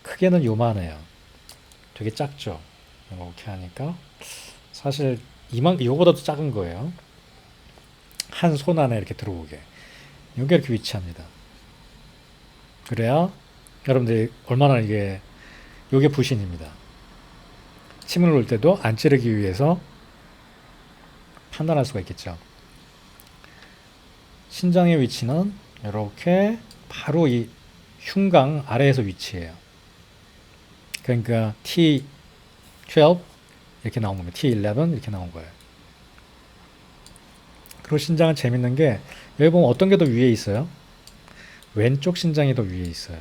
크게는 요만해요. 되게 작죠. 이렇게 하니까 사실 요거보다도 작은 거예요. 한 손 안에 이렇게 들어오게. 요게 이렇게 위치합니다. 그래야 여러분들이 얼마나 요게 부신입니다. 침을 놓을 때도 안 찌르기 위해서 판단할 수가 있겠죠. 신장의 위치는 이렇게 바로 이 흉곽 아래에서 위치해요. 그러니까 T12 이렇게 나온 겁니다. T11 이렇게 나온 거예요. 그리고 신장은 재밌는 게 여기 보면 어떤 게 더 위에 있어요? 왼쪽 신장이 더 위에 있어요.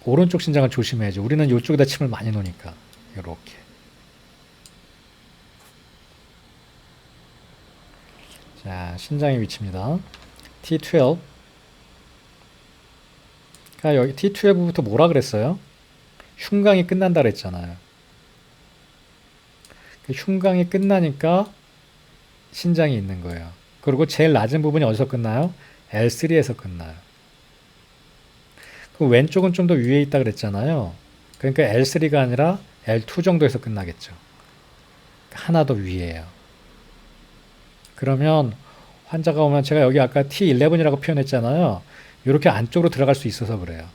오른쪽 신장을 조심해야죠. 우리는 이쪽에다 침을 많이 놓으니까. 이렇게. 자, 신장의 위치입니다. T12. 그러니까 여기 T12부터 뭐라 그랬어요? 흉곽이 끝난다 그랬잖아요. 그 흉곽이 끝나니까 신장이 있는 거예요. 그리고 제일 낮은 부분이 어디서 끝나요? L3에서 끝나요. 그 왼쪽은 좀 더 위에 있다 그랬잖아요. 그러니까 L3가 아니라 L2 정도에서 끝나겠죠. 하나 더 위에요. 그러면 환자가 오면 제가 여기 아까 T11이라고 표현했잖아요. 이렇게 안쪽으로 들어갈 수 있어서 그래요.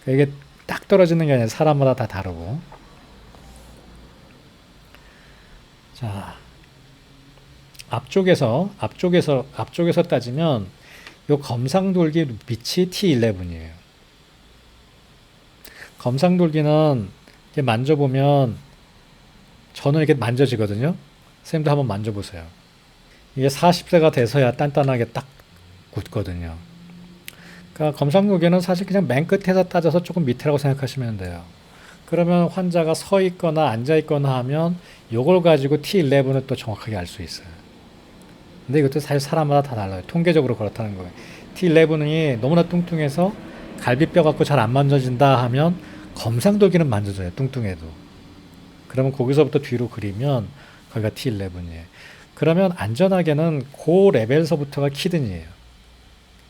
그러니까 이게 딱 떨어지는 게 아니라 사람마다 다 다르고. 자, 앞쪽에서 따지면 요 검상돌기 밑이 T11이에요. 검상돌기는 이렇게 만져보면 저는 이렇게 만져지거든요. 선생님도 한번 만져보세요. 이게 40세가 돼서야 단단하게 딱 굳거든요. 그러니까 검상돌기는 사실 그냥 맨 끝에서 따져서 조금 밑이라고 생각하시면 돼요. 그러면 환자가 서 있거나 앉아 있거나 하면 요걸 가지고 T11을 또 정확하게 알 수 있어요. 근데 이것도 사실 사람마다 다 달라요. 통계적으로 그렇다는 거예요. T11이 너무나 뚱뚱해서 갈비뼈 갖고 잘 안 만져진다 하면 검상돌기는 만져져요. 뚱뚱해도. 그러면 거기서부터 뒤로 그리면 거기가 T11이에요. 그러면 안전하게는 그 레벨서부터가 키든이에요.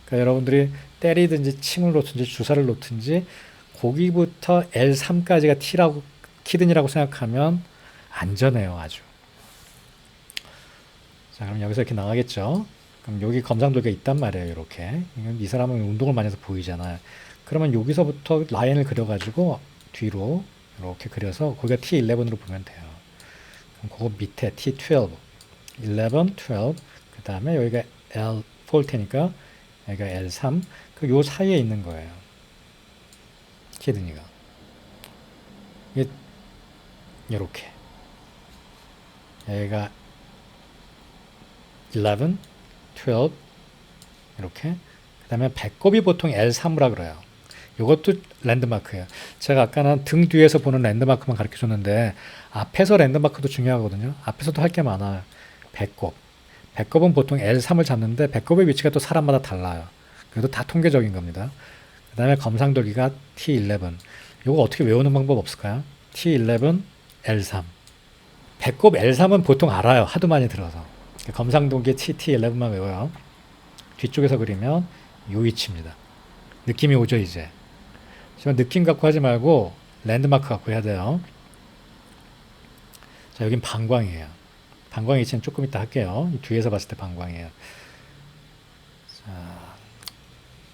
그러니까 여러분들이 때리든지 침을 놓든지 주사를 놓든지 거기부터 L3까지가 키든이라고 생각하면 안전해요. 아주. 자, 그럼 여기서 이렇게 나가겠죠. 그럼 여기 검상돌기가 있단 말이에요. 이렇게. 이 사람은 운동을 많이 해서 보이잖아요. 그러면 여기서부터 라인을 그려가지고 뒤로 이렇게 그려서 거기가 T11으로 보면 돼요. 그럼 그거 밑에 T12, 11, 12, 그 다음에 여기가 L4일 테니까 여기가 L3, 그 요 사이에 있는 거예요. 키드니가. 이게 이렇게. 여기가 11, 12 이렇게. 그 다음에 배꼽이 보통 L3이라 그래요. 이것도 랜드마크예요. 제가 아까는 등 뒤에서 보는 랜드마크만 가르쳐 줬는데 앞에서 랜드마크도 중요하거든요. 앞에서도 할 게 많아요. 배꼽. 배꼽은 보통 L3을 잡는데 배꼽의 위치가 또 사람마다 달라요. 그래도 다 통계적인 겁니다. 그 다음에 검상돌기가 T11. 이거 어떻게 외우는 방법 없을까요? T11, L3. 배꼽 L3은 보통 알아요. 하도 많이 들어서. 검상돌기 T11만 외워요. 뒤쪽에서 그리면 요 위치입니다. 느낌이 오죠, 이제. 하지만 느낌 갖고 하지 말고 랜드마크 갖고 해야 돼요. 자, 여긴 방광이에요. 방광 위치는 조금 이따 할게요. 뒤에서 봤을 때 방광이에요. 자,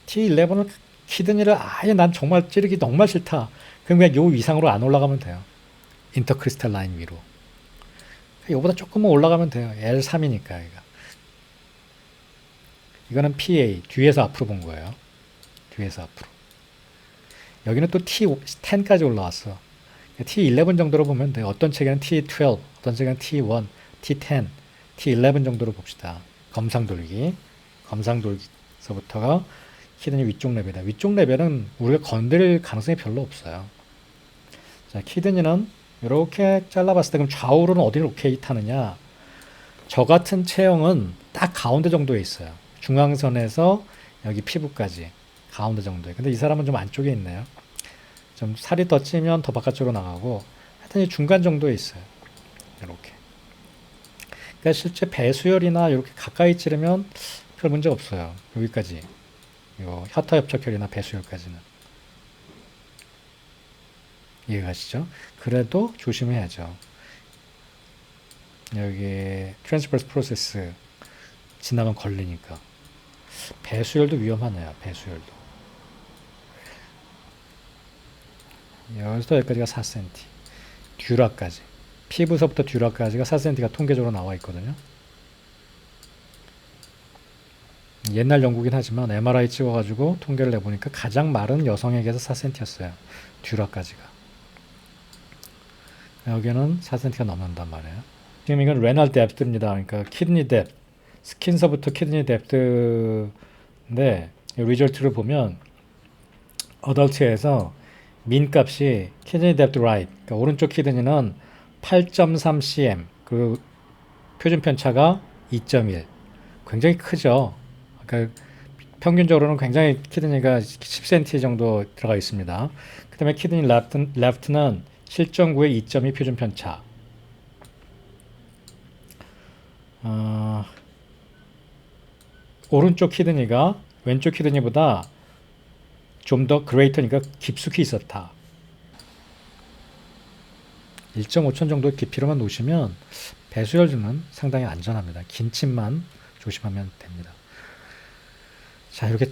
T11을 키드니를 아예 난 정말 찌르기 정말 싫다. 그럼 그냥 요 이상으로 안 올라가면 돼요. 인터크리스탈 라인 위로. 이거보다 조금만 올라가면 돼요. L3이니까. 이거는 PA, 뒤에서 앞으로 본 거예요. 뒤에서 앞으로. 여기는 또 T10까지 올라왔어. T11 정도로 보면 돼요. 어떤 책에는 T12, 어떤 책에는 T1, T10, T11 정도로 봅시다. 검상돌기. 검상돌기서부터가 키드니 위쪽 레벨이다. 위쪽 레벨은 우리가 건드릴 가능성이 별로 없어요. 자, 키드니는 이렇게 잘라봤을 때 그럼 좌우로는 어디를 로케이트하느냐? 저 같은 체형은 딱 가운데 정도에 있어요. 중앙선에서 여기 피부까지 가운데 정도에. 근데 이 사람은 좀 안쪽에 있네요. 좀 살이 더 찌면 더 바깥쪽으로 나가고 하여튼 이 중간 정도에 있어요. 이렇게. 그러니까 실제 배수혈이나 이렇게 가까이 찌르면 별 문제 없어요. 여기까지. 이거 혀터협착혈이나 배수혈까지는. 이해가시죠? 그래도 조심해야죠. 여기 트랜스퍼스 프로세스 지나면 걸리니까. 배수혈도 위험하네요. 배수혈도. 여기서 여기까지가 4cm. 듀라까지. 피부서부터 듀라까지가 4cm가 통계적으로 나와 있거든요. 옛날 연구긴 하지만 MRI 찍어가지고 통계를 내보니까 가장 마른 여성에게서 4cm였어요. 듀라까지가. 여기는 4cm가 넘는단 말이에요. 지금 이건 레날 뎁트입니다. 그러니까 키드니 뎁, 스킨서부터 키드니 뎁트인데 리절트를 보면 어덜트에서 민 값이 키드니 뎁트 라이트, 그러니까 오른쪽 키드니는 8.3 cm, 그리고 표준 편차가 2.1, 굉장히 크죠. 그러니까 평균적으로는 굉장히 키드니가 10cm 정도 들어가 있습니다. 그 다음에 키드니 레프트는 7.9에 2.2 표준 편차. 오른쪽 키드니가 왼쪽 키드니보다 좀 더 그레이터니까 깊숙이 있었다. 1.5천 정도의 깊이로만 놓으시면 배수혈증은 상당히 안전합니다. 긴 침만 조심하면 됩니다. 자, 이렇게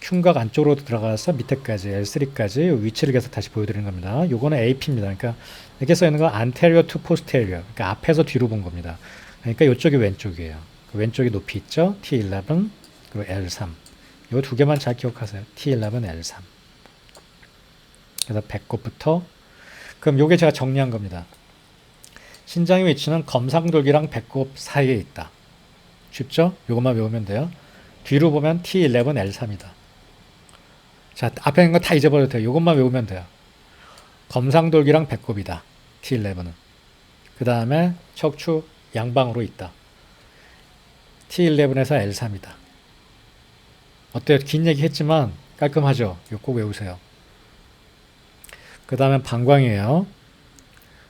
흉곽 안쪽으로 들어가서 밑에까지 L3까지 위치를 계속 다시 보여드리는 겁니다. 요거는 AP입니다. 그러니까 이렇게 써 있는 건 anterior to posterior, 그러니까 앞에서 뒤로 본 겁니다. 그러니까 이쪽이 왼쪽이에요. 왼쪽이 높이 있죠. T11 그리고 L3. 요 두 개만 잘 기억하세요. T11, L3. 그래서 배꼽부터. 그럼 요게 제가 정리한 겁니다. 신장의 위치는 검상돌기랑 배꼽 사이에 있다. 쉽죠? 요것만 외우면 돼요. 뒤로 보면 T11, L3이다. 자, 앞에 있는 거 다 잊어버려도 돼요. 요것만 외우면 돼요. 검상돌기랑 배꼽이다. T11은. 그 다음에 척추 양방으로 있다. T11에서 L3이다. 어때요? 긴 얘기 했지만 깔끔하죠? 이거 꼭 외우세요. 그 다음에 방광이에요.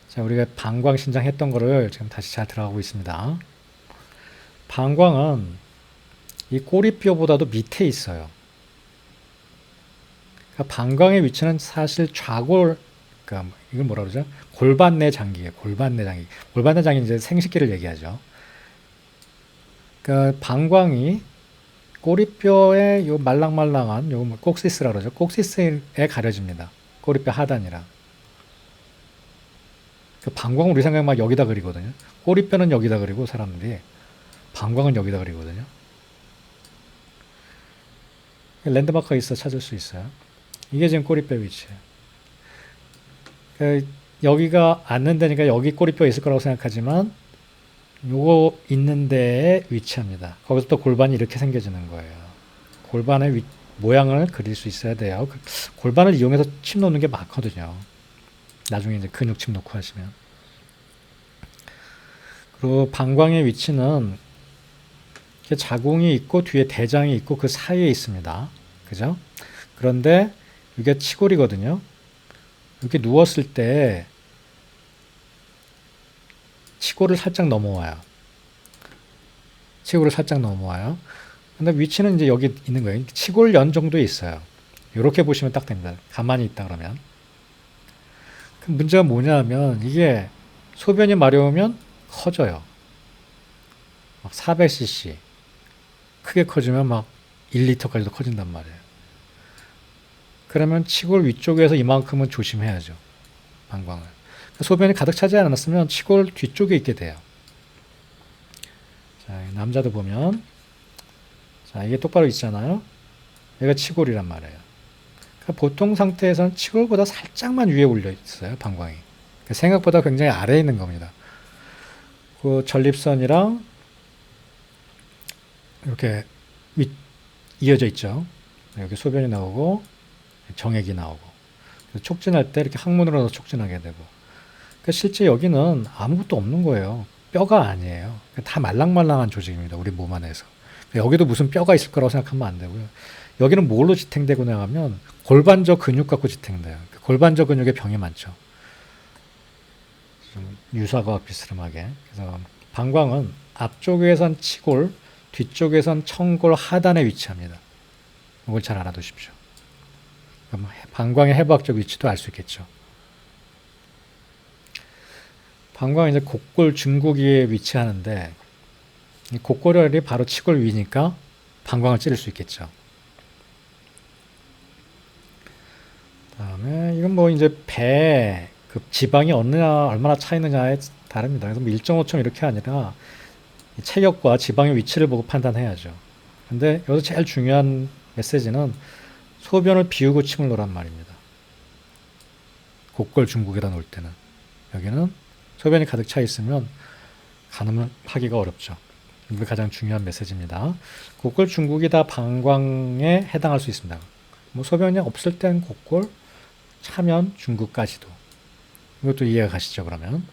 자, 우리가 방광신장 했던 거를 지금 다시 잘 들어가고 있습니다. 방광은 이 꼬리뼈보다도 밑에 있어요. 그러니까 방광의 위치는 사실 좌골, 그러니까 이걸 뭐라 그러죠? 골반내 장기예요. 골반내 장기. 골반내 장기 이제 생식기를 얘기하죠. 그러니까 방광이 꼬리뼈의 요 말랑말랑한 요 꼭시스라 그러죠. 꼭시스에 가려집니다. 꼬리뼈 하단이랑. 그 방광은 우리 생각에 막 여기다 그리거든요. 꼬리뼈는 여기다 그리고 사람들이 방광은 여기다 그리거든요. 랜드마크가 있어 찾을 수 있어요. 이게 지금 꼬리뼈 위치예요. 그 여기가 앉는 데니까 여기 꼬리뼈 있을 거라고 생각하지만 요거 있는 데에 위치합니다. 거기서 또 골반이 이렇게 생겨지는 거예요. 골반의 모양을 그릴 수 있어야 돼요. 골반을 이용해서 침 놓는 게 많거든요. 나중에 이제 근육침 놓고 하시면. 그리고 방광의 위치는 자궁이 있고 뒤에 대장이 있고 그 사이에 있습니다. 그죠? 그런데 이게 치골이거든요. 이렇게 누웠을 때 치골을 살짝 넘어와요. 치골을 살짝 넘어와요. 근데 위치는 이제 여기 있는 거예요. 치골연 정도에 있어요. 이렇게 보시면 딱 됩니다. 가만히 있다 그러면. 그 문제가 뭐냐면 이게 소변이 마려우면 커져요. 막 400cc. 크게 커지면 막 1리터까지도 커진단 말이에요. 그러면 치골 위쪽에서 이만큼은 조심해야죠. 방광을. 소변이 가득 차지 않았으면 치골 뒤쪽에 있게 돼요. 자, 남자도 보면 자, 이게 똑바로 있잖아요. 얘가 치골이란 말이에요. 그러니까 보통 상태에서는 치골보다 살짝만 위에 올려 있어요. 방광이. 그러니까 생각보다 굉장히 아래에 있는 겁니다. 그 전립선이랑 이렇게 이어져 있죠. 여기 소변이 나오고 정액이 나오고 촉진할 때 이렇게 항문으로 넣어서 촉진하게 되고. 그러니까 실제 여기는 아무것도 없는 거예요. 뼈가 아니에요. 다 말랑말랑한 조직입니다. 우리 몸 안에서. 여기도 무슨 뼈가 있을 거라고 생각하면 안 되고요. 여기는 뭘로 지탱되고 나가면 골반저 근육 갖고 지탱돼요. 골반저 근육에 병이 많죠. 좀 유사과학 비스름하게. 그래서 방광은 앞쪽에선 치골, 뒤쪽에선 청골 하단에 위치합니다. 이걸 잘 알아두십시오. 그럼 방광의 해부학적 위치도 알 수 있겠죠. 방광은 이제 곡골 중구기에 위치하는데 이 곡골혈이 바로 치골 위니까 방광을 찌를 수 있겠죠. 다음에 이건 뭐 이제 배 그 지방이 어느냐 얼마나 차이느냐에 다릅니다. 그래서 뭐 1.5점 이렇게 아니라 체격과 지방의 위치를 보고 판단해야죠. 근데 여기서 제일 중요한 메시지는 소변을 비우고 침을 놓으란 말입니다. 곡골 중국에다 놓을 때는 여기는 소변이 가득 차 있으면 가늠을 하기가 어렵죠. 이게 가장 중요한 메시지입니다. 곡골 중국이 다 방광에 해당할 수 있습니다. 뭐 소변이 없을 땐 곡골, 차면 중국까지도. 이것도 이해가 가시죠, 그러면?